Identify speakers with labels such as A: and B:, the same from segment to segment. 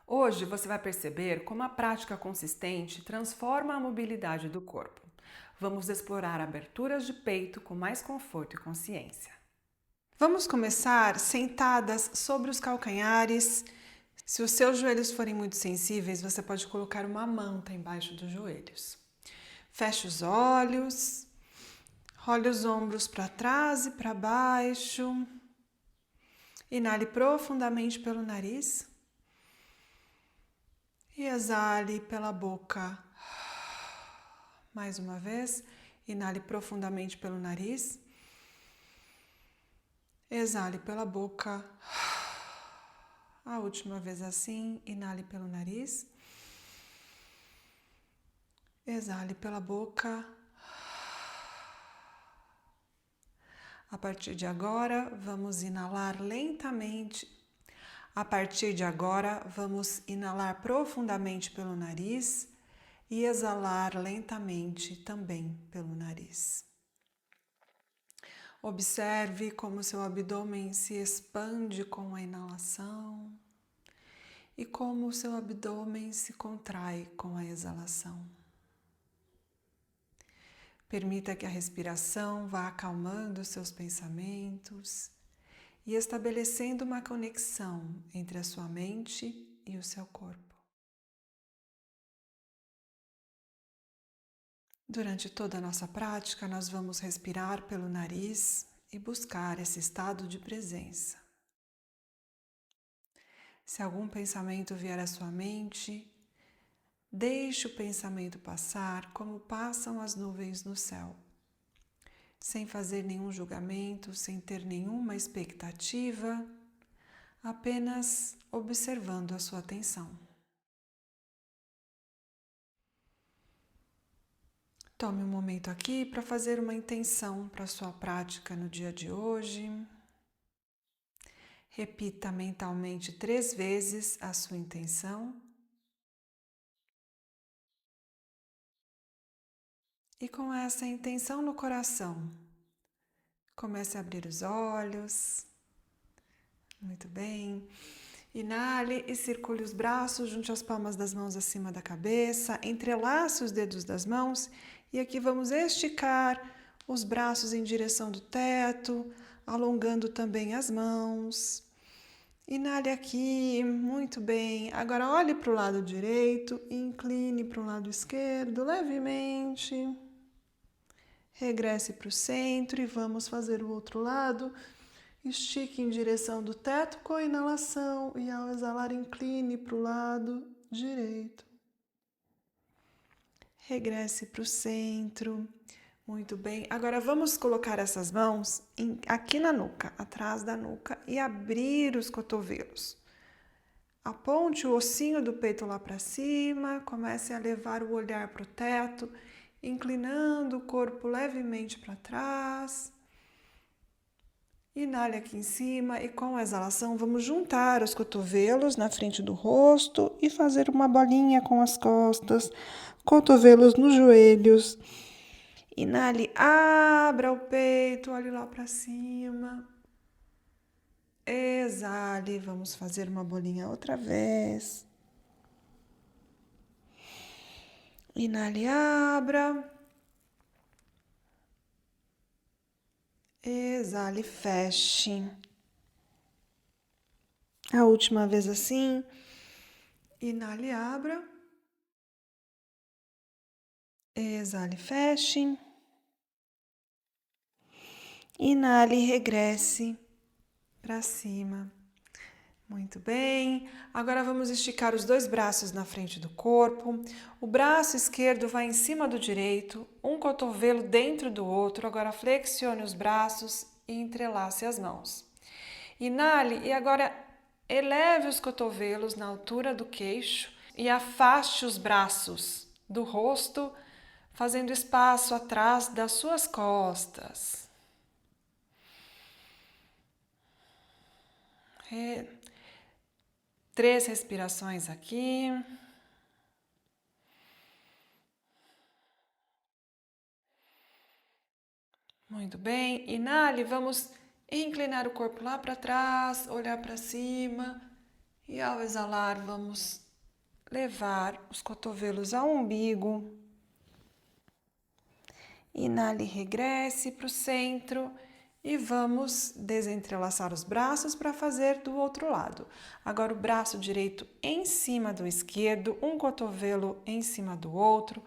A: Hoje você vai perceber como a prática consistente transforma a mobilidade do corpo. Vamos explorar aberturas de peito com mais conforto e consciência.
B: Vamos começar sentadas sobre os calcanhares. Se os seus joelhos forem muito sensíveis, você pode colocar uma manta embaixo dos joelhos. Feche os olhos, role os ombros para trás e para baixo. Inale profundamente pelo nariz e exale pela boca. Mais uma vez, inale profundamente pelo nariz. Exale pela boca. A última vez assim, inale pelo nariz. Exale pela boca. A partir de agora, vamos inalar lentamente. A partir de agora, vamos inalar profundamente pelo nariz e exalar lentamente também pelo nariz. Observe como seu abdômen se expande com a inalação e como seu abdômen se contrai com a exalação. Permita que a respiração vá acalmando seus pensamentos e estabelecendo uma conexão entre a sua mente e o seu corpo. Durante toda a nossa prática, nós vamos respirar pelo nariz e buscar esse estado de presença. Se algum pensamento vier à sua mente, deixe o pensamento passar como passam as nuvens no céu, sem fazer nenhum julgamento, sem ter nenhuma expectativa, apenas observando a sua atenção. Tome um momento aqui para fazer uma intenção para a sua prática no dia de hoje. Repita mentalmente 3 vezes a sua intenção. E com essa intenção no coração, comece a abrir os olhos. Muito bem. Inale e circule os braços, junte as palmas das mãos acima da cabeça, entrelace os dedos das mãos e aqui vamos esticar os braços em direção do teto, alongando também as mãos. Inale aqui, muito bem. Agora olhe para o lado direito e incline para o lado esquerdo levemente. Regresse para o centro e vamos fazer o outro lado. Estique em direção do teto com a inalação e ao exalar incline para o lado direito. Regresse para o centro. Muito bem. Agora vamos colocar essas mãos aqui na nuca, atrás da nuca e abrir os cotovelos. Aponte o ossinho do peito lá para cima, comece a levar o olhar para o teto, inclinando o corpo levemente para trás. Inale aqui em cima e com a exalação vamos juntar os cotovelos na frente do rosto e fazer uma bolinha com as costas, cotovelos nos joelhos. Inale, abra o peito, olhe lá para cima. Exale, vamos fazer uma bolinha outra vez. Inale, abra. Exale, feche. A última vez assim. Inale, abra. Exale, feche. Inale e regresse para cima. Muito bem. Agora vamos esticar os 2 braços na frente do corpo. O braço esquerdo vai em cima do direito, um cotovelo dentro do outro. Agora flexione os braços e entrelace as mãos. Inale e agora eleve os cotovelos na altura do queixo e afaste os braços do rosto, fazendo espaço atrás das suas costas. 3 respirações aqui. Muito bem. Inale, vamos inclinar o corpo lá para trás, olhar para cima E ao exalar, vamos levar os cotovelos ao umbigo. Inale, regresse para o centro e vamos desentrelaçar os braços para fazer do outro lado. Agora o braço direito em cima do esquerdo, um cotovelo em cima do outro.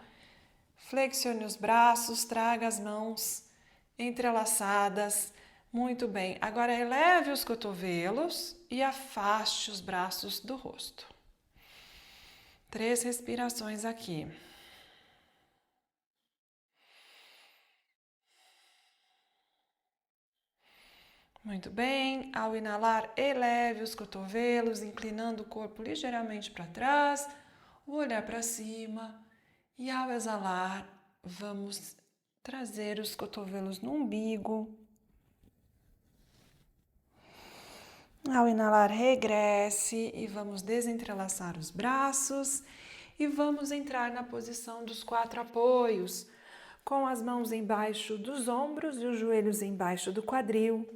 B: Flexione os braços, traga as mãos entrelaçadas. Muito bem. Agora eleve os cotovelos e afaste os braços do rosto. 3 respirações aqui. Muito bem. Ao inalar, eleve os cotovelos, inclinando o corpo ligeiramente para trás, o olhar para cima. E ao exalar, vamos trazer os cotovelos no umbigo. Ao inalar, regresse e vamos desentrelaçar os braços e vamos entrar na posição dos 4 apoios, com as mãos embaixo dos ombros e os joelhos embaixo do quadril.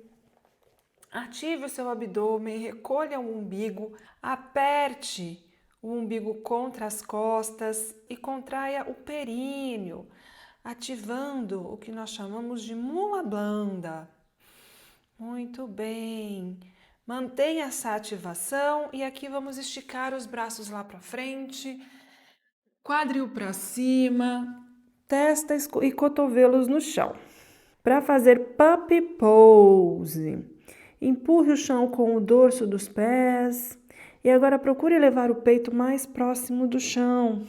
B: Ative o seu abdômen, recolha o umbigo, aperte o umbigo contra as costas e contraia o períneo, ativando o que nós chamamos de mula blanda. Muito bem. Mantenha essa ativação e aqui vamos esticar os braços lá para frente, quadril para cima, testa e cotovelos no chão. Para fazer puppy pose, empurre o chão com o dorso dos pés e agora procure levar o peito mais próximo do chão,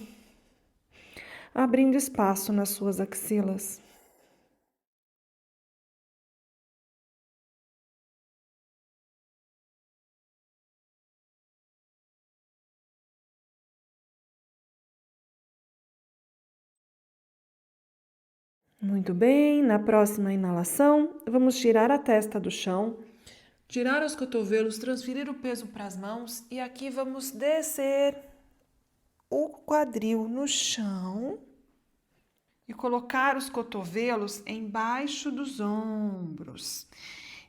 B: abrindo espaço nas suas axilas. Muito bem, na próxima inalação, vamos tirar a testa do chão, tirar os cotovelos, transferir o peso para as mãos e aqui vamos descer o quadril no chão e colocar os cotovelos embaixo dos ombros.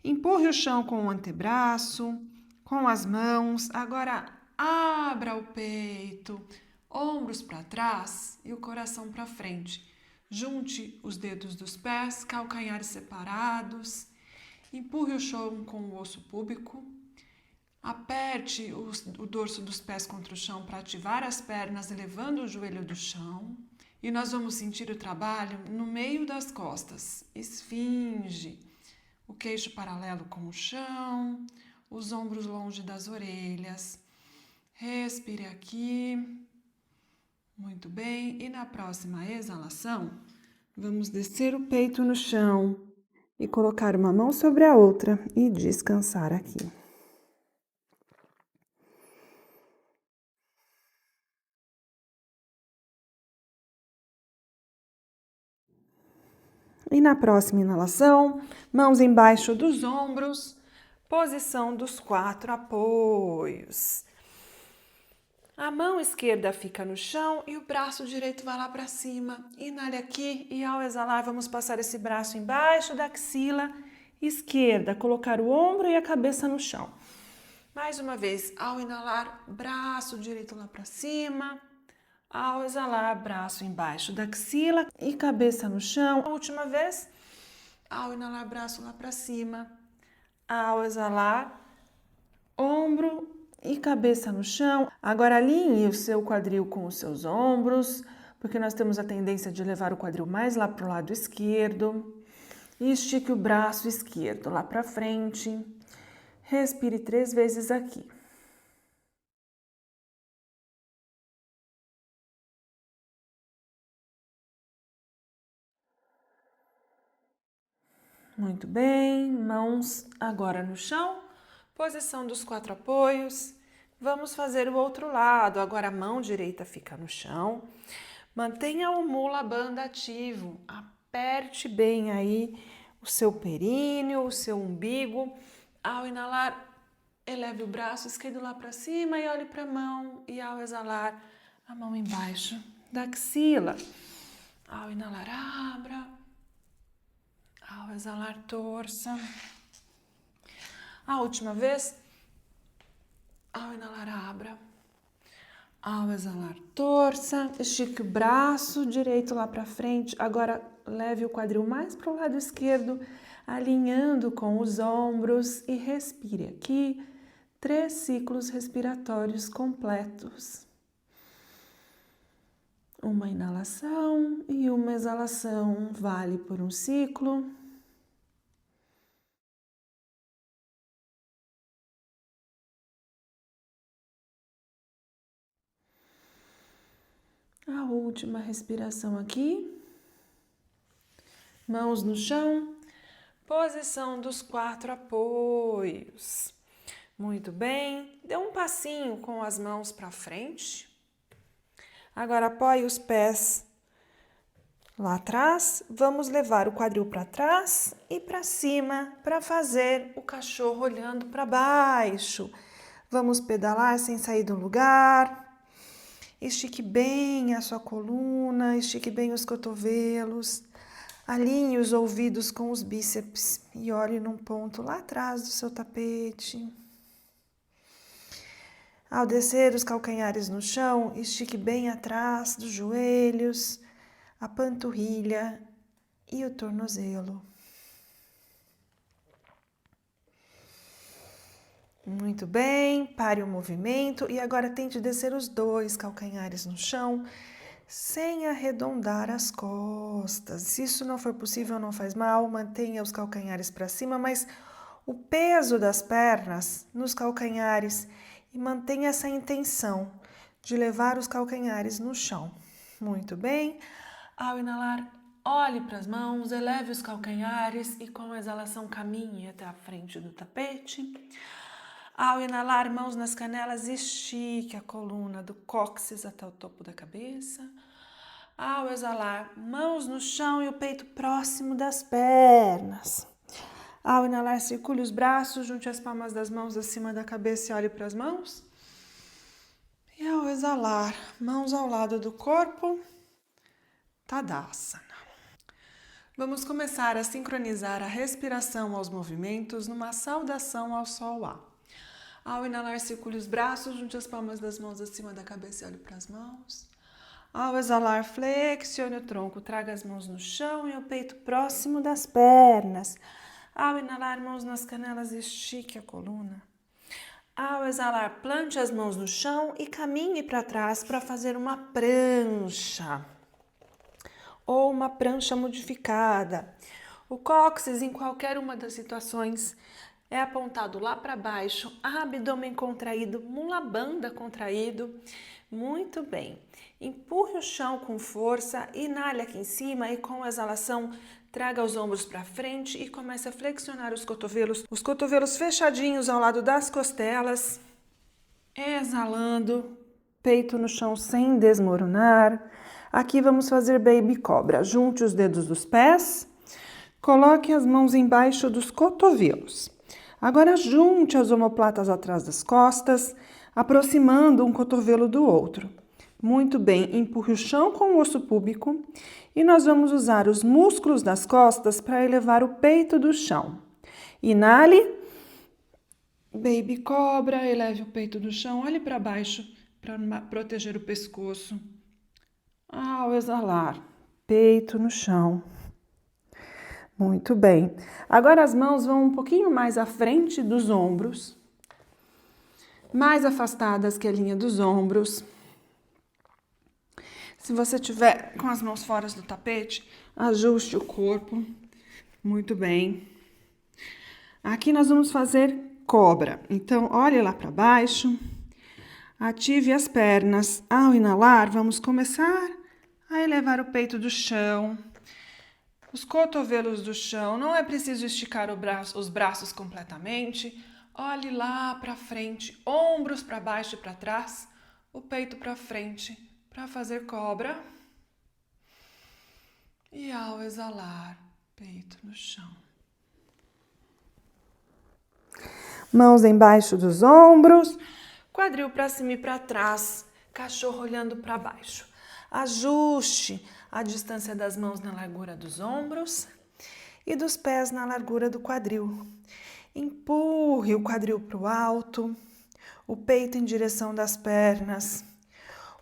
B: Empurre o chão com o antebraço, com as mãos. Agora abra o peito, ombros para trás e o coração para frente. Junte os dedos dos pés, calcanhares separados. Empurre o chão com o osso púbico. Aperte o dorso dos pés contra o chão para ativar as pernas, elevando o joelho do chão. E nós vamos sentir o trabalho no meio das costas. Esfinge. O queixo paralelo com o chão, os ombros longe das orelhas. Respire aqui. Muito bem. E na próxima exalação, vamos descer o peito no chão e colocar uma mão sobre a outra e descansar aqui. E na próxima inalação, mãos embaixo dos ombros, posição dos 4 apoios. A mão esquerda fica no chão e o braço direito vai lá para cima. Inale aqui e ao exalar vamos passar esse braço embaixo da axila esquerda, colocar o ombro e a cabeça no chão. Mais uma vez, ao inalar, braço direito lá para cima. Ao exalar, braço embaixo da axila e cabeça no chão. A última vez, ao inalar, braço lá para cima. Ao exalar, ombro e cabeça no chão. Agora alinhe o seu quadril com os seus ombros, porque nós temos a tendência de levar o quadril mais lá para o lado esquerdo. E estique o braço esquerdo lá para frente. Respire 3 vezes aqui. Muito bem, mãos agora no chão, posição dos 4 apoios. Vamos fazer o outro lado, agora a mão direita fica no chão. Mantenha o mula bandha ativo, aperte bem aí o seu períneo, o seu umbigo. Ao inalar, eleve o braço esquerdo lá para cima e olhe para a mão. E ao exalar, a mão embaixo da axila. Ao inalar, abra. Ao exalar, torça. A última vez, Ao inalar, abra. Ao exalar, torça. Estique o braço direito lá para frente. Agora, leve o quadril mais para o lado esquerdo, alinhando com os ombros e respire aqui 3 ciclos respiratórios completos. Uma inalação e uma exalação vale por um ciclo. A última respiração aqui. Mãos no chão. Posição dos 4 apoios. Muito bem. Dê um passinho com as mãos para frente. Agora apoie os pés lá atrás. Vamos levar o quadril para trás e para cima para fazer o cachorro olhando para baixo. Vamos pedalar sem sair do lugar. Estique bem a sua coluna, estique bem os cotovelos. Alinhe os ouvidos com os bíceps e olhe num ponto lá atrás do seu tapete. Ao descer os calcanhares no chão, estique bem atrás dos joelhos, a panturrilha e o tornozelo. Muito bem, pare o movimento e agora tente descer os 2 calcanhares no chão, sem arredondar as costas. Se isso não for possível, não faz mal, mantenha os calcanhares para cima, mas o peso das pernas nos calcanhares e mantenha essa intenção de levar os calcanhares no chão. Muito bem. Ao inalar, olhe para as mãos, eleve os calcanhares e com a exalação caminhe até a frente do tapete. Ao inalar, mãos nas canelas, estique a coluna do cóccix até o topo da cabeça. Ao exalar, mãos no chão e o peito próximo das pernas. Ao inalar, circule os braços, junte as palmas das mãos acima da cabeça e olhe para as mãos. E ao exalar, mãos ao lado do corpo, Tadasana. Vamos começar a sincronizar a respiração aos movimentos numa saudação ao Sol A. Ao inalar, circule os braços, junte as palmas das mãos acima da cabeça e olhe para as mãos. Ao exalar, flexione o tronco, traga as mãos no chão e o peito próximo das pernas. Ao inalar, mãos nas canelas, estique a coluna. Ao exalar, plante as mãos no chão e caminhe para trás para fazer uma prancha ou uma prancha modificada. O cóccix, em qualquer uma das situações, é apontado lá para baixo, abdômen contraído, mula bandha contraído. Muito bem. Empurre o chão com força, inale aqui em cima e com a exalação traga os ombros para frente e comece a flexionar os cotovelos fechadinhos ao lado das costelas. Exalando, peito no chão sem desmoronar. Aqui vamos fazer baby cobra. Junte os dedos dos pés, coloque as mãos embaixo dos cotovelos. Agora junte as omoplatas atrás das costas, aproximando um cotovelo do outro. Muito bem, empurre o chão com o osso púbico e nós vamos usar os músculos das costas para elevar o peito do chão. Inale, baby cobra, eleve o peito do chão, olhe para baixo para proteger o pescoço. Ao exalar, peito no chão. Muito bem. Agora as mãos vão um pouquinho mais à frente dos ombros, mais afastadas que a linha dos ombros. Se você tiver com as mãos fora do tapete, ajuste o corpo. Muito bem. Aqui nós vamos fazer cobra. Então, olhe lá para baixo. Ative as pernas. Ao inalar, vamos começar a elevar o peito do chão. Os cotovelos do chão, não é preciso esticar os braços completamente. Olhe lá para frente, ombros para baixo e para trás, o peito para frente, para fazer cobra. E ao exalar, peito no chão. Mãos embaixo dos ombros, quadril para cima e para trás, cachorro olhando para baixo. Ajuste a distância das mãos na largura dos ombros e dos pés na largura do quadril. Empurre o quadril para o alto, o peito em direção das pernas,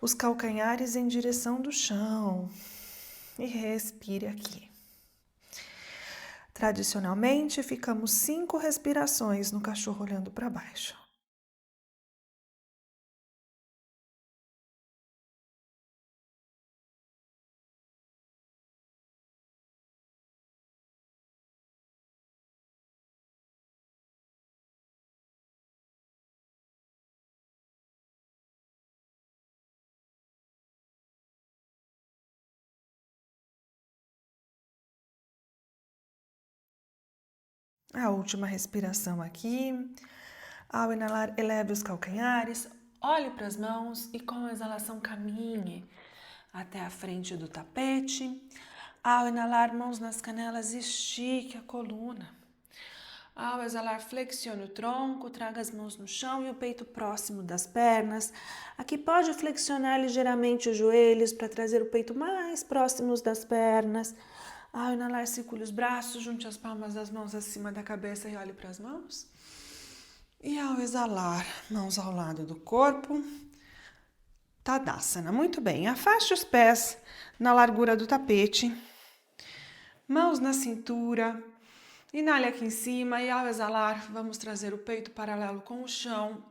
B: os calcanhares em direção do chão. E respire aqui. Tradicionalmente, ficamos 5 respirações no cachorro olhando para baixo. A última respiração aqui. Ao inalar, eleve os calcanhares, olhe para as mãos e com a exalação caminhe até a frente do tapete. Ao inalar, mãos nas canelas, estique a coluna. Ao exalar, flexione o tronco, traga as mãos no chão e o peito próximo das pernas. Aqui pode flexionar ligeiramente os joelhos para trazer o peito mais próximo das pernas. Ao inalar, circule os braços, junte as palmas das mãos acima da cabeça e olhe para as mãos. E ao exalar, mãos ao lado do corpo, Tadasana. Muito bem, afaste os pés na largura do tapete, mãos na cintura, inale aqui em cima e ao exalar, vamos trazer o peito paralelo com o chão,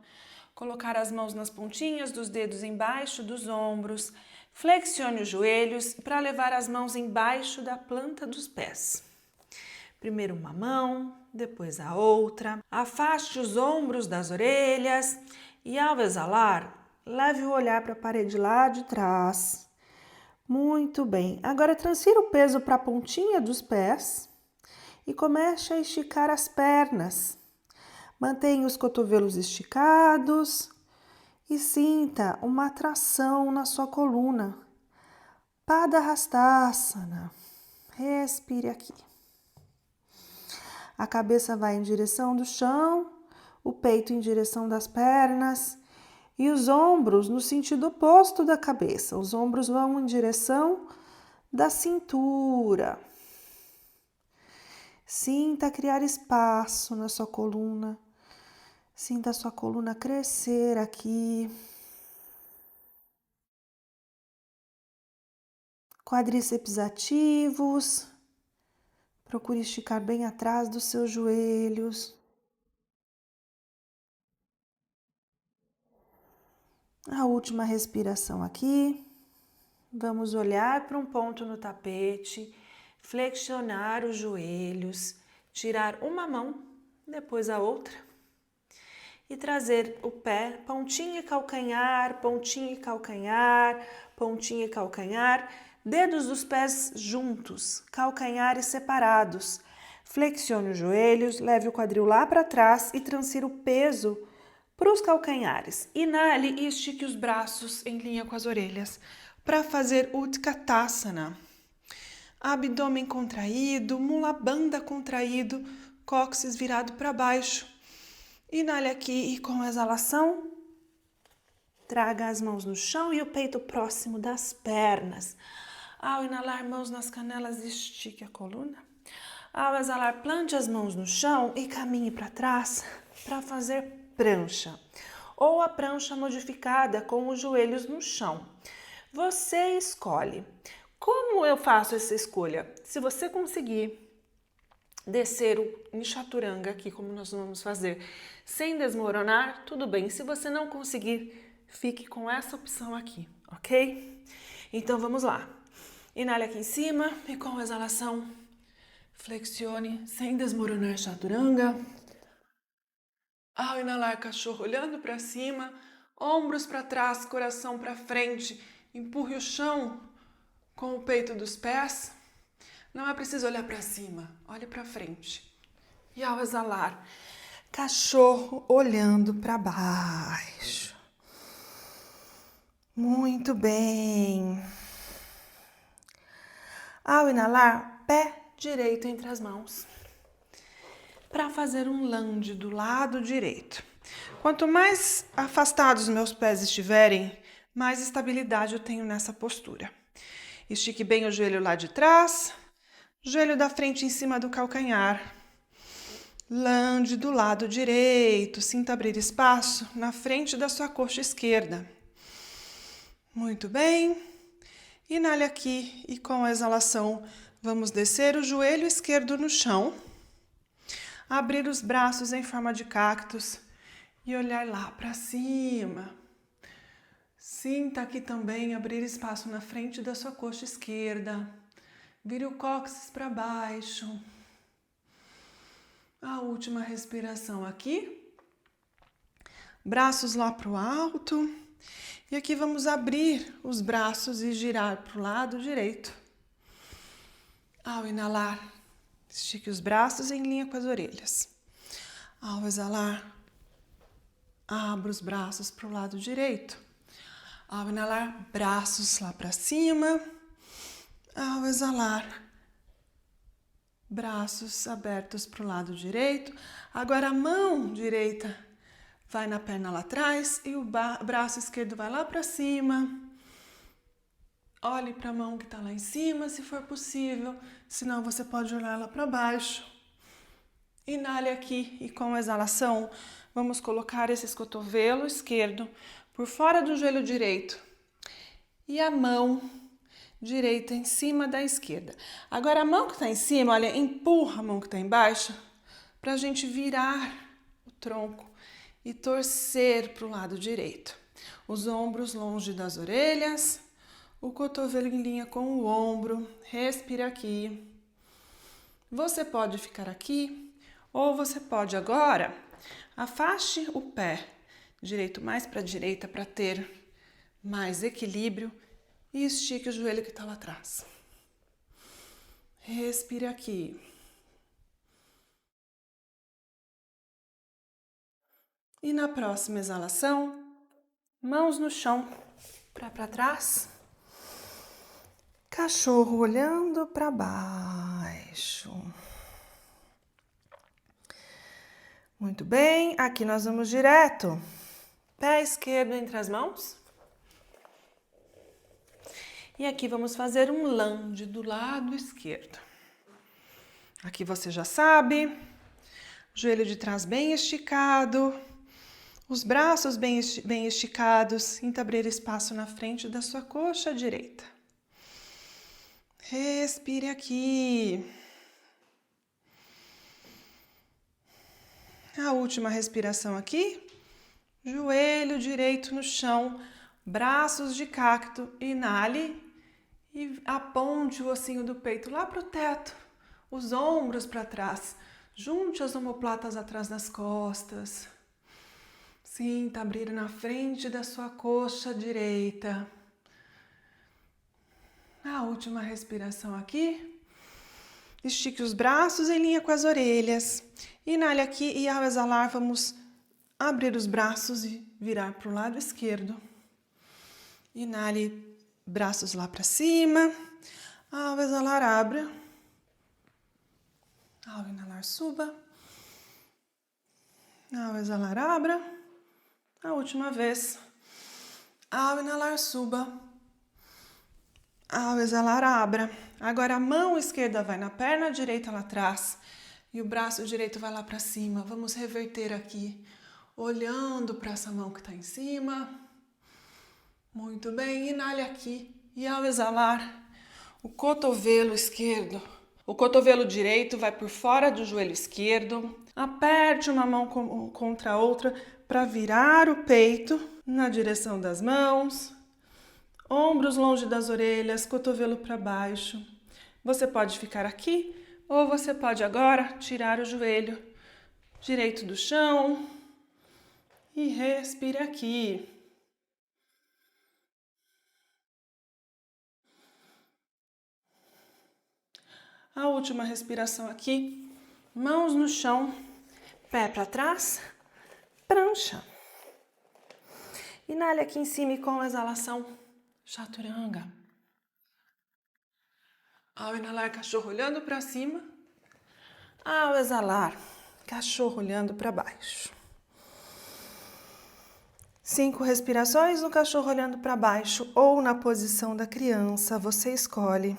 B: colocar as mãos nas pontinhas dos dedos embaixo dos ombros, flexione os joelhos para levar as mãos embaixo da planta dos pés. Primeiro uma mão, depois a outra. Afaste os ombros das orelhas e ao exalar, leve o olhar para a parede lá de trás. Muito bem. Agora transfira o peso para a pontinha dos pés e comece a esticar as pernas. Mantenha os cotovelos esticados e sinta uma tração na sua coluna. Padahastasana. Respire aqui. A cabeça vai em direção do chão, o peito em direção das pernas e os ombros no sentido oposto da cabeça. Os ombros vão em direção da cintura. Sinta criar espaço na sua coluna. Sinta a sua coluna crescer aqui. Quadríceps ativos. Procure esticar bem atrás dos seus joelhos. A última respiração aqui. Vamos olhar para um ponto no tapete, flexionar os joelhos, tirar uma mão, depois a outra. E trazer o pé, pontinha e calcanhar, pontinha e calcanhar, pontinha e calcanhar, dedos dos pés juntos, calcanhares separados. Flexione os joelhos, leve o quadril lá para trás e transfira o peso para os calcanhares. Inale e estique os braços em linha com as orelhas para fazer Utkatasana. Abdômen contraído, mula bandha contraído, cóccix virado para baixo. Inale aqui e com a exalação, traga as mãos no chão e o peito próximo das pernas. Ao inalar, mãos nas canelas, estique a coluna. Ao exalar, plante as mãos no chão e caminhe para trás para fazer prancha. Ou a prancha modificada com os joelhos no chão. Você escolhe. Como eu faço essa escolha? Se você conseguir descer o chaturanga aqui, como nós vamos fazer, sem desmoronar, tudo bem. Se você não conseguir, fique com essa opção aqui, ok? Então vamos lá. Inale aqui em cima e com a exalação, flexione sem desmoronar chaturanga. Ao inalar, cachorro olhando para cima, ombros para trás, coração para frente, empurre o chão com o peito dos pés. Não é preciso olhar para cima, olhe para frente. E ao exalar, cachorro olhando para baixo. Muito bem. Ao inalar, pé direito entre as mãos. Para fazer um lunge do lado direito. Quanto mais afastados meus pés estiverem, mais estabilidade eu tenho nessa postura. Estique bem o joelho lá de trás, joelho da frente em cima do calcanhar. Lande do lado direito, sinta abrir espaço na frente da sua coxa esquerda. Muito bem. Inale aqui e com a exalação vamos descer o joelho esquerdo no chão. Abrir os braços em forma de cactus e olhar lá para cima. Sinta aqui também abrir espaço na frente da sua coxa esquerda. Vire o cóccix para baixo. A última respiração aqui. Braços lá para o alto. E aqui vamos abrir os braços e girar para o lado direito. Ao inalar, estique os braços em linha com as orelhas. Ao exalar, abra os braços para o lado direito. Ao inalar, braços lá para cima. Ao exalar, braços abertos para o lado direito. Agora a mão direita vai na perna lá atrás e o braço esquerdo vai lá para cima. Olhe para a mão que está lá em cima, se for possível. Senão você pode olhar lá para baixo. Inale aqui e com a exalação, vamos colocar esse cotovelo esquerdo por fora do joelho direito. E a mão direita em cima da esquerda. Agora a mão que está em cima, olha, empurra a mão que está embaixo para a gente virar o tronco e torcer para o lado direito. Os ombros longe das orelhas, o cotovelo em linha com o ombro. Respira aqui. Você pode ficar aqui ou você pode agora, afaste o pé direito mais para a direita para ter mais equilíbrio e estique o joelho que está lá atrás. Respire aqui. E na próxima exalação, mãos no chão, para trás. Cachorro olhando para baixo. Muito bem, aqui nós vamos direto. Pé esquerdo entre as mãos. E aqui vamos fazer um lunge do lado esquerdo. Aqui você já sabe, joelho de trás bem esticado, os braços bem esticados, sinta abrir espaço na frente da sua coxa direita. Respire aqui. A última respiração aqui, joelho direito no chão, braços de cacto, inale e aponte o ossinho do peito lá para o teto, os ombros para trás, junte as omoplatas atrás das costas. Sinta abrir na frente da sua coxa direita. A última respiração aqui, estique os braços em linha com as orelhas. Inale aqui e ao exalar vamos abrir os braços e virar para o lado esquerdo. Inale, braços lá para cima. Ao exalar, abra. Ao inalar, suba. Ao exalar, abra. A última vez. Ao inalar, suba. Ao exalar, abra. Agora a mão esquerda vai na perna direita lá atrás e o braço direito vai lá para cima. Vamos reverter aqui, olhando para essa mão que está em cima. Muito bem, inale aqui e ao exalar, o cotovelo esquerdo, o cotovelo direito vai por fora do joelho esquerdo. Aperte uma mão contra a outra para virar o peito na direção das mãos. Ombros longe das orelhas, cotovelo para baixo. Você pode ficar aqui ou você pode agora tirar o joelho direito do chão e respire aqui. A última respiração aqui, mãos no chão, pé para trás, prancha. Inale aqui em cima e com a exalação, chaturanga. Ao inalar, cachorro olhando para cima. Ao exalar, cachorro olhando para baixo. 5 respirações no cachorro olhando para baixo ou na posição da criança, você escolhe.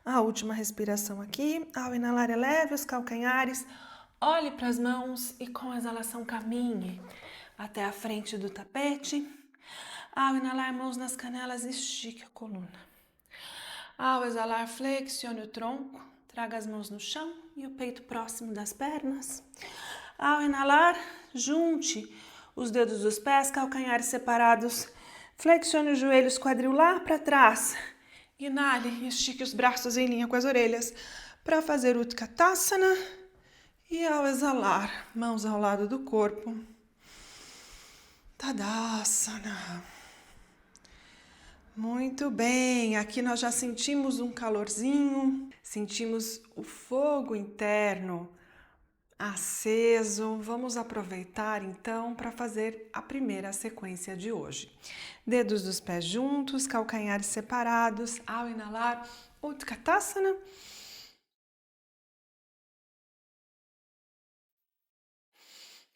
A: A última respiração aqui. Ao inalar, eleve os calcanhares, olhe para as mãos e com a exalação caminhe até a frente do tapete. Ao inalar, mãos nas canelas, estique a coluna. Ao exalar, flexione o tronco, traga as mãos no chão e o peito próximo das pernas. Ao inalar, junte os dedos dos pés, calcanhares separados. Flexione os joelhos, quadril lá para trás. Inale e estique os braços em linha com as orelhas para fazer Utkatasana. E ao exalar, mãos ao lado do corpo. Tadasana. Muito bem, aqui nós já sentimos um calorzinho, sentimos o fogo interno aceso. Vamos aproveitar então para fazer a primeira sequência de hoje. Dedos dos pés juntos, calcanhares separados. Ao inalar, Utkatasana.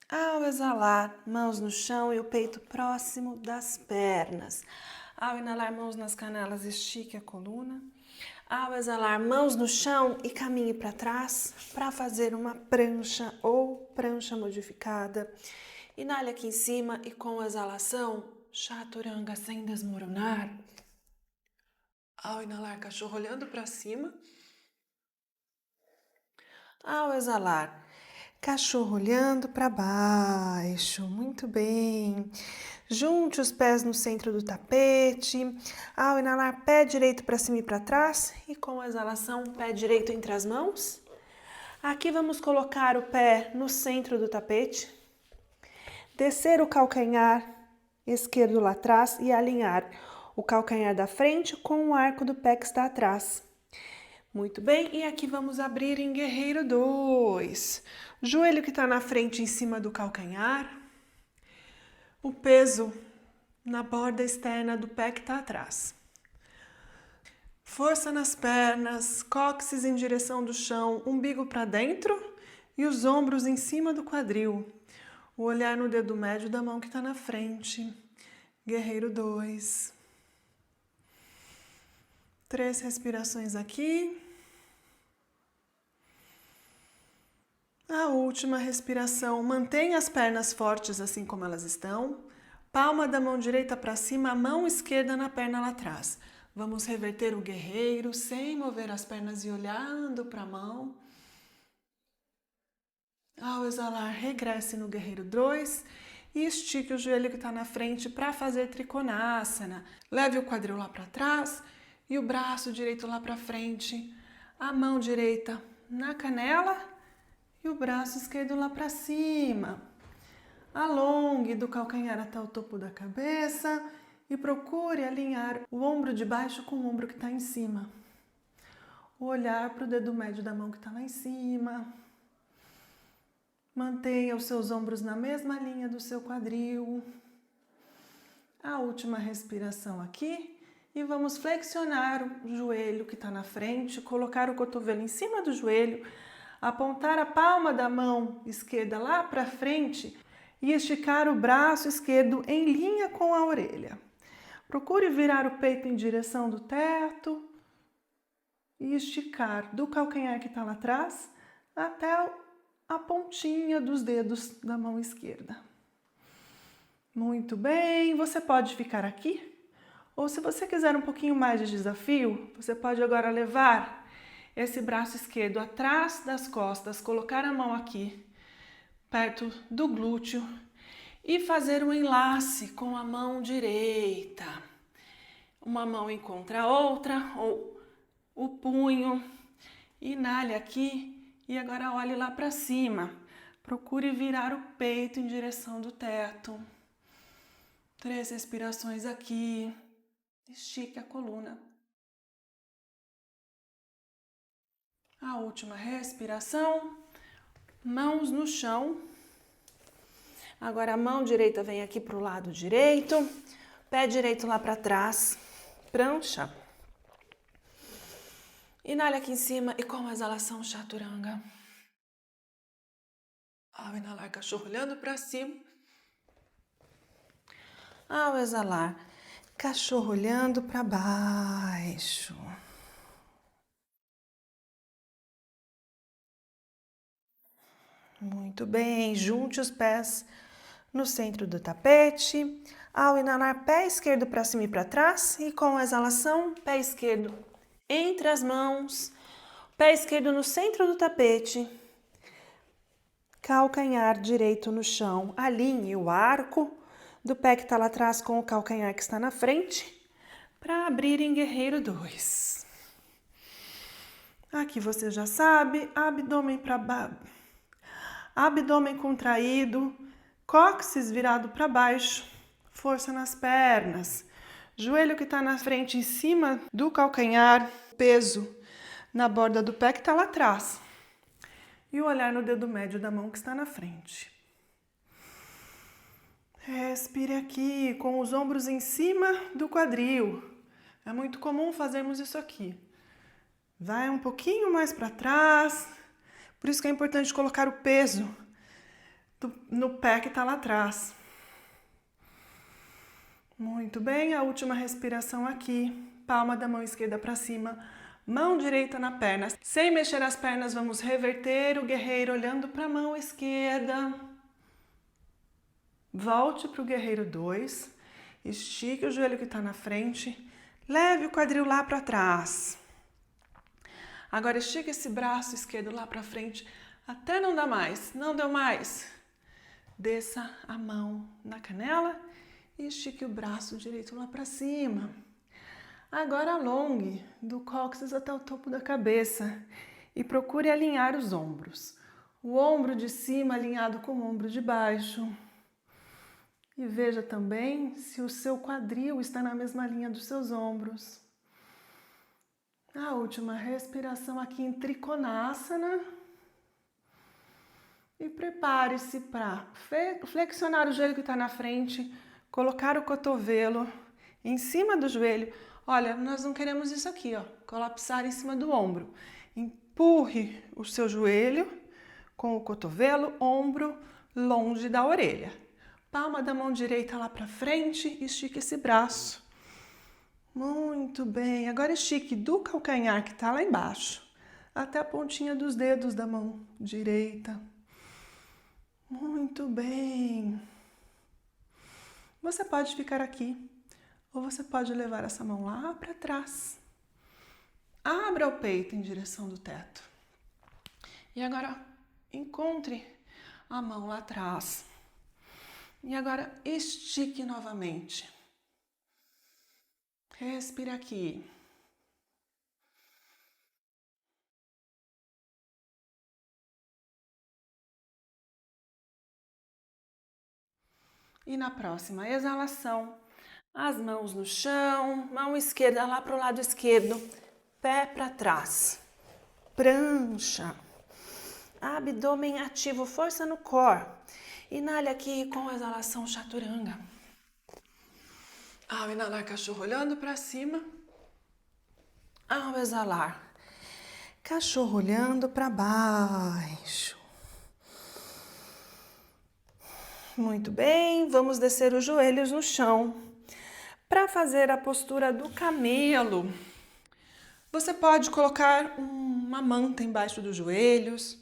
A: Ao exalar, mãos no chão e o peito próximo das pernas. Ao inalar, mãos nas canelas, estique a coluna. Ao exalar, mãos no chão e caminhe para trás para fazer uma prancha ou prancha modificada. Inale aqui em cima e com a exalação, Chaturanga sem desmoronar. Ao inalar, cachorro olhando para cima. Ao exalar, cachorro olhando para baixo. Muito bem. Junte os pés no centro do tapete. Ao inalar, pé direito para cima e para trás. E com a exalação, pé direito entre as mãos. Aqui vamos colocar o pé no centro do tapete. Descer o calcanhar esquerdo lá atrás e alinhar o calcanhar da frente com o arco do pé que está atrás. Muito bem, e aqui vamos abrir em Guerreiro 2. Joelho que está na frente em cima do calcanhar. O peso na borda externa do pé que está atrás. Força nas pernas, cóccix em direção do chão, umbigo para dentro e os ombros em cima do quadril. O olhar no dedo médio da mão que está na frente. Guerreiro 2. 3 respirações aqui. A última respiração, mantenha as pernas fortes assim como elas estão. Palma da mão direita para cima, a mão esquerda na perna lá atrás. Vamos reverter o guerreiro sem mover as pernas e olhando para a mão. Ao exalar, regresse no Guerreiro 2 e estique o joelho que está na frente para fazer Trikonasana. Leve o quadril lá para trás e o braço direito lá para frente. A mão direita na canela e o braço esquerdo lá para cima. Alongue do calcanhar até o topo da cabeça e procure alinhar o ombro de baixo com o ombro que está em cima. O olhar para o dedo médio da mão que está lá em cima. Mantenha os seus ombros na mesma linha do seu quadril. A última respiração aqui. E vamos flexionar o joelho que está na frente, colocar o cotovelo em cima do joelho, apontar a palma da mão esquerda lá para frente e esticar o braço esquerdo em linha com a orelha. Procure virar o peito em direção do teto e esticar do calcanhar que está lá atrás até a pontinha dos dedos da mão esquerda. Muito bem, você pode ficar aqui. Ou se você quiser um pouquinho mais de desafio, você pode agora levar esse braço esquerdo atrás das costas, colocar a mão aqui, perto do glúteo e fazer um enlace com a mão direita. Uma mão encontra a outra, ou o punho. Inale aqui e agora olhe lá para cima. Procure virar o peito em direção do teto. 3 respirações aqui. Estique a coluna. A última respiração. Mãos no chão. Agora a mão direita vem aqui para o lado direito. Pé direito lá para trás. Prancha. Inale aqui em cima e com a exalação, Chaturanga. Ao inalar, cachorro olhando para cima. Ao exalar, cachorro olhando para baixo. Muito bem, junte os pés no centro do tapete. Ao inalar, pé esquerdo para cima e para trás. E com a exalação, pé esquerdo entre as mãos, pé esquerdo no centro do tapete. Calcanhar direito no chão. Alinhe o arco do pé que está lá atrás com o calcanhar que está na frente para abrir em Guerreiro 2. Aqui você já sabe, abdômen para baixo. Abdômen contraído, cóccix virado para baixo, força nas pernas, joelho que está na frente em cima do calcanhar, peso na borda do pé que está lá atrás e o olhar no dedo médio da mão que está na frente. Respire aqui com os ombros em cima do quadril. É muito comum fazermos isso aqui. Vai um pouquinho mais para trás. Por isso que é importante colocar o peso no pé que está lá atrás. Muito bem, a última respiração aqui. Palma da mão esquerda para cima, mão direita na perna. Sem mexer as pernas, vamos reverter o guerreiro olhando para a mão esquerda. Volte para o Guerreiro 2. Estique o joelho que está na frente. Leve o quadril lá para trás. Agora estica esse braço esquerdo lá para frente até não dar mais. Não deu mais. Desça a mão na canela e estique o braço direito lá para cima. Agora alongue do cóccix até o topo da cabeça e procure alinhar os ombros. O ombro de cima alinhado com o ombro de baixo. E veja também se o seu quadril está na mesma linha dos seus ombros. A última respiração aqui em Trikonasana. E prepare-se para flexionar o joelho que está na frente, colocar o cotovelo em cima do joelho. Olha, nós não queremos isso aqui, ó, colapsar em cima do ombro. Empurre o seu joelho com o cotovelo, ombro longe da orelha. Palma da mão direita lá para frente, estique esse braço. Muito bem, agora estique do calcanhar que está lá embaixo até a pontinha dos dedos da mão direita. Muito bem. Você pode ficar aqui ou você pode levar essa mão lá para trás. Abra o peito em direção do teto. E agora encontre a mão lá atrás. E agora estique novamente. Respire aqui. E na próxima exalação, as mãos no chão, mão esquerda lá para o lado esquerdo, pé para trás. Prancha. Abdômen ativo, força no core. Inale aqui com a exalação chaturanga. Ao inalar, cachorro olhando para cima. Ao exalar, cachorro olhando para baixo. Muito bem, vamos descer os joelhos no chão para fazer a postura do camelo. Você pode colocar uma manta embaixo dos joelhos,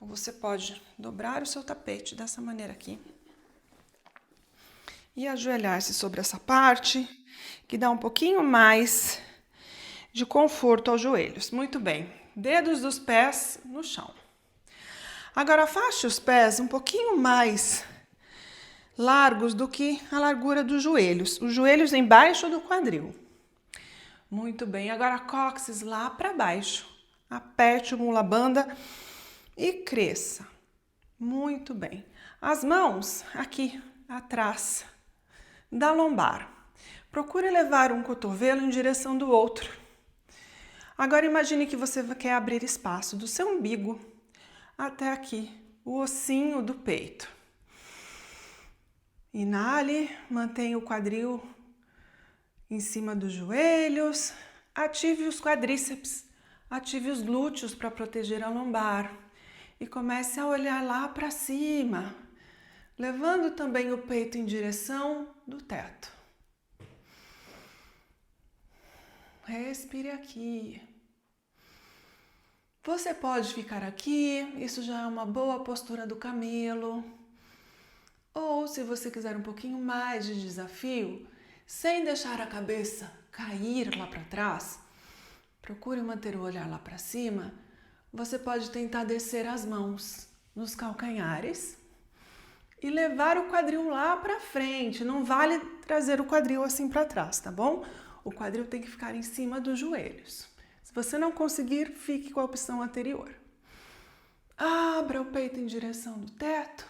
A: ou você pode dobrar o seu tapete dessa maneira aqui e ajoelhar-se sobre essa parte, que dá um pouquinho mais de conforto aos joelhos. Muito bem, dedos dos pés no chão. Agora afaste os pés um pouquinho mais largos do que a largura dos joelhos. Os joelhos embaixo do quadril. Muito bem, agora cóccix lá para baixo. Aperte o mulabandha e cresça. Muito bem. As mãos aqui atrás da lombar. Procure levar um cotovelo em direção do outro. Agora imagine que você quer abrir espaço do seu umbigo até aqui, o ossinho do peito. Inale, mantenha o quadril em cima dos joelhos, ative os quadríceps, ative os glúteos para proteger a lombar e comece a olhar lá para cima, levando também o peito em direção do teto. Respire aqui. Você pode ficar aqui, isso já é uma boa postura do camelo. Ou, se você quiser um pouquinho mais de desafio, sem deixar a cabeça cair lá para trás, procure manter o olhar lá para cima. Você pode tentar descer as mãos nos calcanhares e levar o quadril lá para frente. Não vale trazer o quadril assim para trás, tá bom? O quadril tem que ficar em cima dos joelhos. Se você não conseguir, fique com a opção anterior. Abra o peito em direção do teto.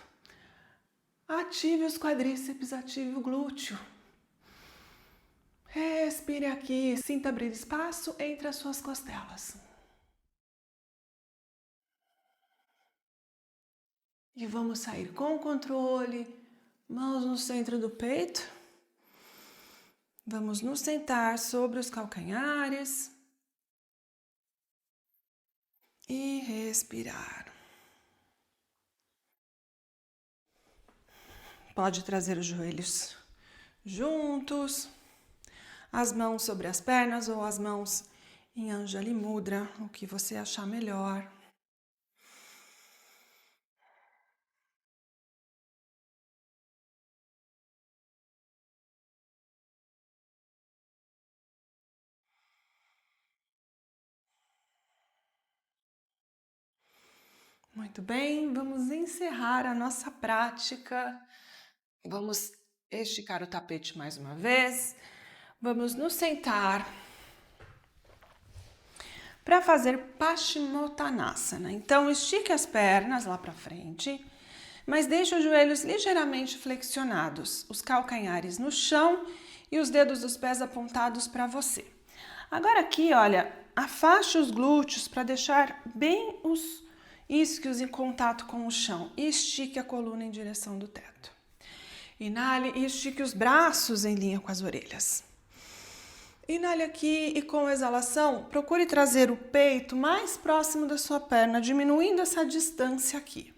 A: Ative os quadríceps, ative o glúteo. Respire aqui, sinta abrir espaço entre as suas costelas. E vamos sair com controle, mãos no centro do peito. Vamos nos sentar sobre os calcanhares e respirar. Pode trazer os joelhos juntos, as mãos sobre as pernas ou as mãos em Anjali Mudra, o que você achar melhor. Muito bem, vamos encerrar a nossa prática. Vamos esticar o tapete mais uma vez. Vamos nos sentar para fazer Paschimottanasana. Então, estique as pernas lá para frente, mas deixe os joelhos ligeiramente flexionados, os calcanhares no chão e os dedos dos pés apontados para você. Agora aqui, olha, afaste os glúteos para deixar bem os isquios em contato com o chão e estique a coluna em direção do teto. Inale e estique os braços em linha com as orelhas. Inale aqui e com a exalação, procure trazer o peito mais próximo da sua perna, diminuindo essa distância aqui.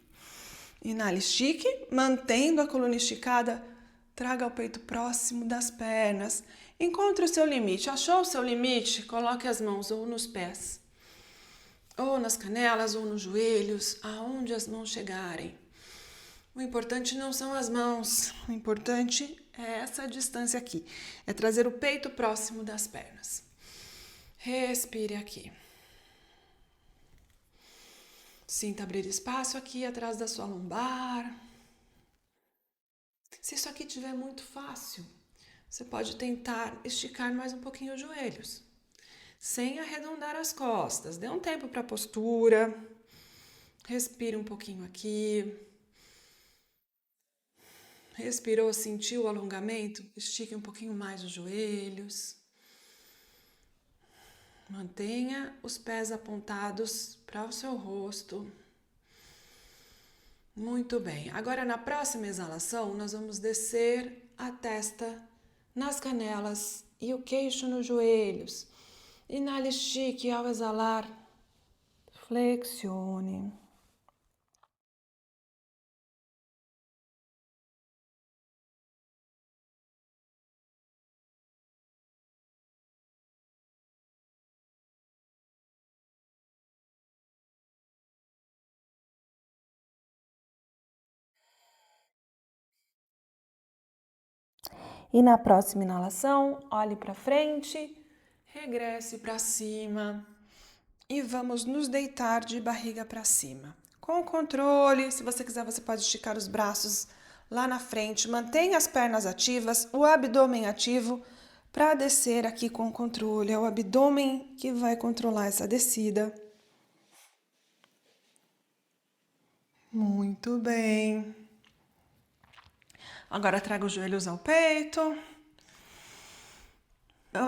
A: Inale, estique, mantendo a coluna esticada, traga o peito próximo das pernas. Encontre o seu limite. Achou o seu limite? Coloque as mãos ou nos pés, ou nas canelas, ou nos joelhos, aonde as mãos chegarem. O importante não são as mãos, o importante é essa distância aqui, é trazer o peito próximo das pernas. Respire aqui. Sinta abrir espaço aqui atrás da sua lombar. Se isso aqui estiver muito fácil, você pode tentar esticar mais um pouquinho os joelhos, sem arredondar as costas. Dê um tempo para a postura. Respire um pouquinho aqui. Respirou, sentiu o alongamento? Estique um pouquinho mais os joelhos. Mantenha os pés apontados para o seu rosto. Muito bem. Agora, na próxima exalação, nós vamos descer a testa nas canelas e o queixo nos joelhos. Inale, estique, ao exalar, flexione. E na próxima inalação, olhe para frente, regresse para cima e vamos nos deitar de barriga para cima. Com controle, se você quiser, você pode esticar os braços lá na frente, mantenha as pernas ativas, o abdômen ativo para descer aqui com controle. É o abdômen que vai controlar essa descida. Muito bem. Agora traga os joelhos ao peito.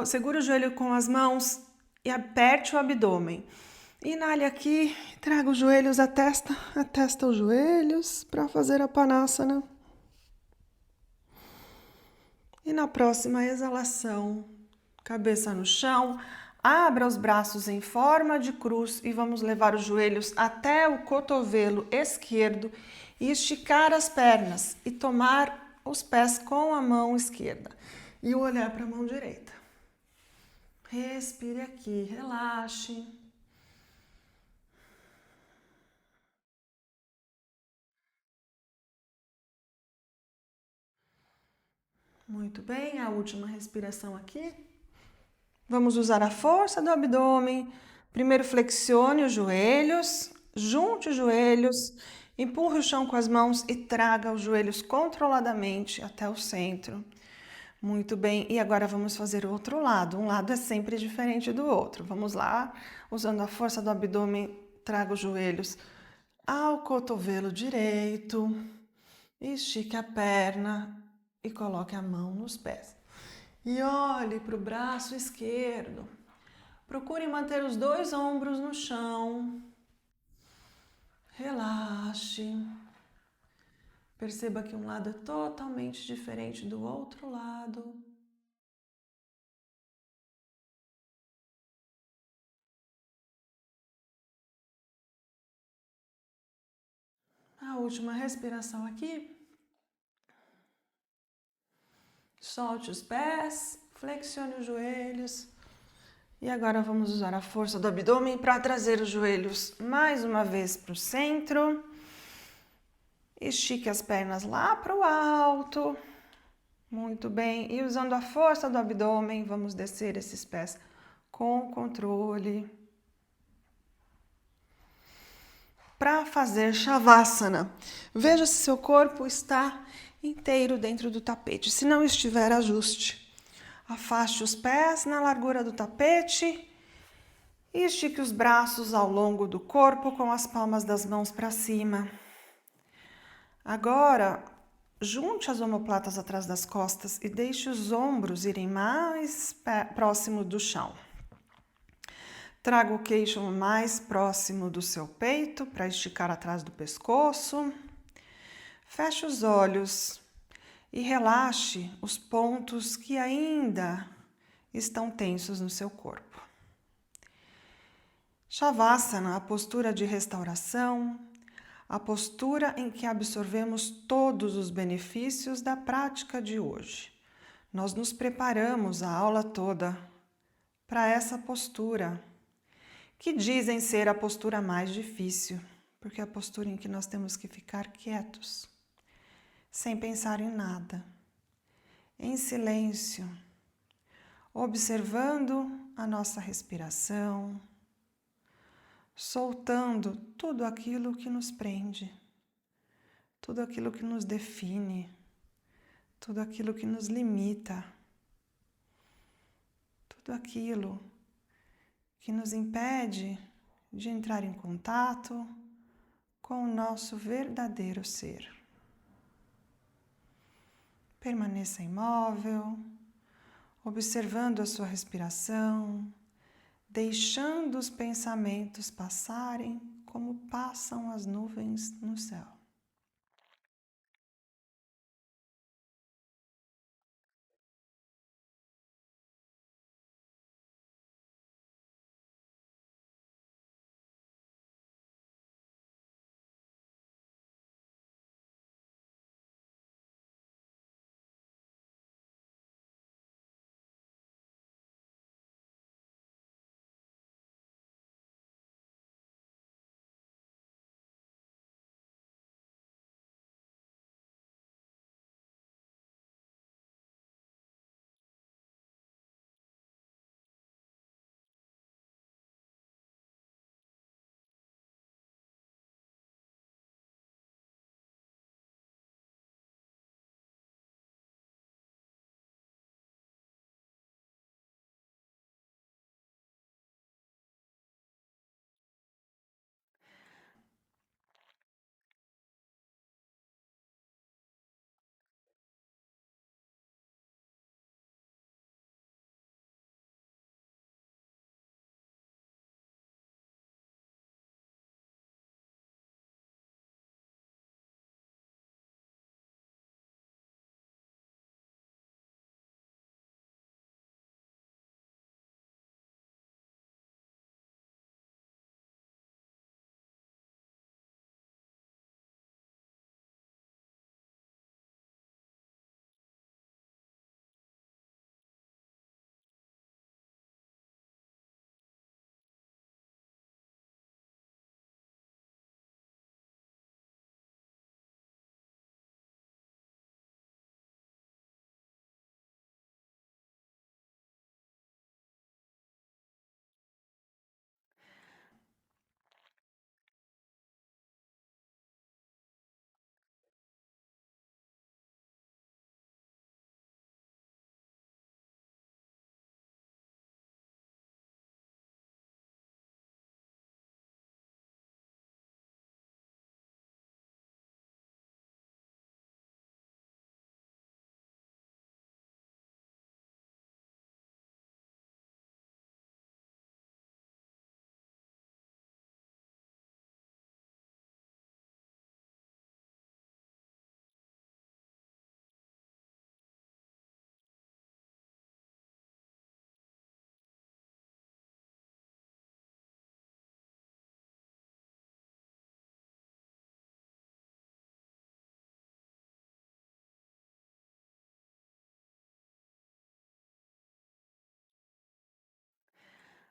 A: Segura o joelho com as mãos e aperte o abdômen. Inale aqui, traga os joelhos à testa os joelhos para fazer a Panasana. E na próxima exalação, cabeça no chão, abra os braços em forma de cruz e vamos levar os joelhos até o cotovelo esquerdo e esticar as pernas e tomar os pés com a mão esquerda e olhar para a mão direita. Respire aqui, relaxe. Muito bem, a última respiração aqui. Vamos usar a força do abdômen. Primeiro flexione os joelhos, junte os joelhos, empurre o chão com as mãos e traga os joelhos controladamente até o centro. Muito bem, e agora vamos fazer o outro lado. Um lado é sempre diferente do outro. Vamos lá, usando a força do abdômen, traga os joelhos ao cotovelo direito, estique a perna e coloque a mão nos pés. E olhe para o braço esquerdo. Procure manter os dois ombros no chão. Relaxe. Perceba que um lado é totalmente diferente do outro lado. A última respiração aqui. Solte os pés, flexione os joelhos. E agora vamos usar a força do abdômen para trazer os joelhos mais uma vez para o centro. Estique as pernas lá para o alto. Muito bem. E usando a força do abdômen, vamos descer esses pés com controle. Para fazer Shavasana, veja se seu corpo está inteiro dentro do tapete. Se não estiver, ajuste. Afaste os pés na largura do tapete e estique os braços ao longo do corpo com as palmas das mãos para cima. Agora, junte as omoplatas atrás das costas e deixe os ombros irem mais próximo do chão. Traga o queixo mais próximo do seu peito para esticar atrás do pescoço. Feche os olhos e relaxe os pontos que ainda estão tensos no seu corpo. Shavasana, a postura de restauração, a postura em que absorvemos todos os benefícios da prática de hoje. Nós nos preparamos a aula toda para essa postura, que dizem ser a postura mais difícil, porque é a postura em que nós temos que ficar quietos, sem pensar em nada, em silêncio, observando a nossa respiração, soltando tudo aquilo que nos prende, tudo aquilo que nos define, tudo aquilo que nos limita, tudo aquilo que nos impede de entrar em contato com o nosso verdadeiro ser. Permaneça imóvel, observando a sua respiração, deixando os pensamentos passarem como passam as nuvens no céu.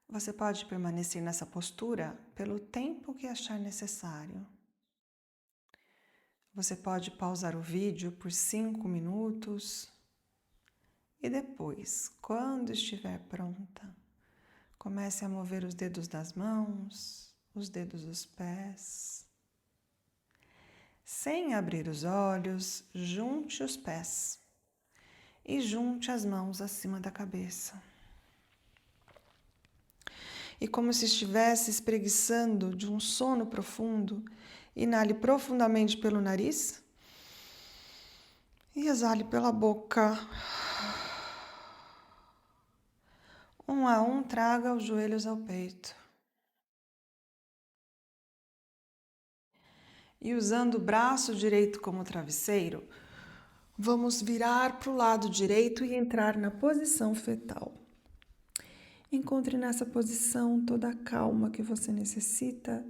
B: Você pode permanecer nessa postura pelo tempo que achar necessário. Você pode pausar o vídeo por 5 minutos e depois, quando estiver pronta, comece a mover os dedos das mãos, os dedos dos pés. Sem abrir os olhos, junte os pés e junte as mãos acima da cabeça. E como se estivesse espreguiçando de um sono profundo, inale profundamente pelo nariz e exale pela boca. Um a um, traga os joelhos ao peito. E usando o braço direito como travesseiro, vamos virar para o lado direito e entrar na posição fetal. Encontre nessa posição toda a calma que você necessita,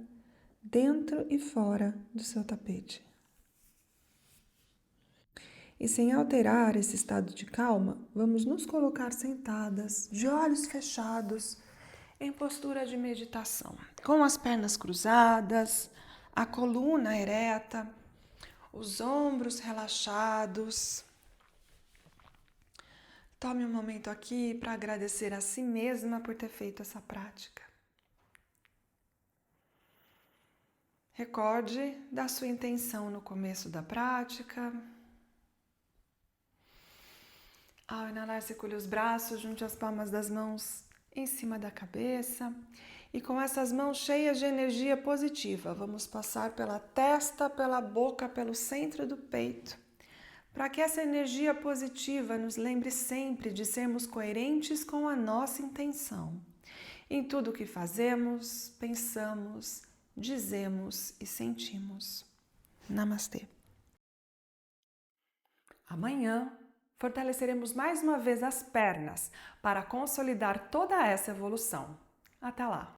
B: dentro e fora do seu tapete. E sem alterar esse estado de calma, vamos nos colocar sentadas, de olhos fechados, em postura de meditação, com as pernas cruzadas, a coluna ereta, os ombros relaxados. Tome um momento aqui para agradecer a si mesma por ter feito essa prática. Recorde da sua intenção no começo da prática. Ao inalar, circule os braços, junte as palmas das mãos em cima da cabeça. E com essas mãos cheias de energia positiva, vamos passar pela testa, pela boca, pelo centro do peito, para que essa energia positiva nos lembre sempre de sermos coerentes com a nossa intenção, em tudo o que fazemos, pensamos, dizemos e sentimos. Namastê. Amanhã, fortaleceremos mais uma vez as pernas para consolidar toda essa evolução. Até lá!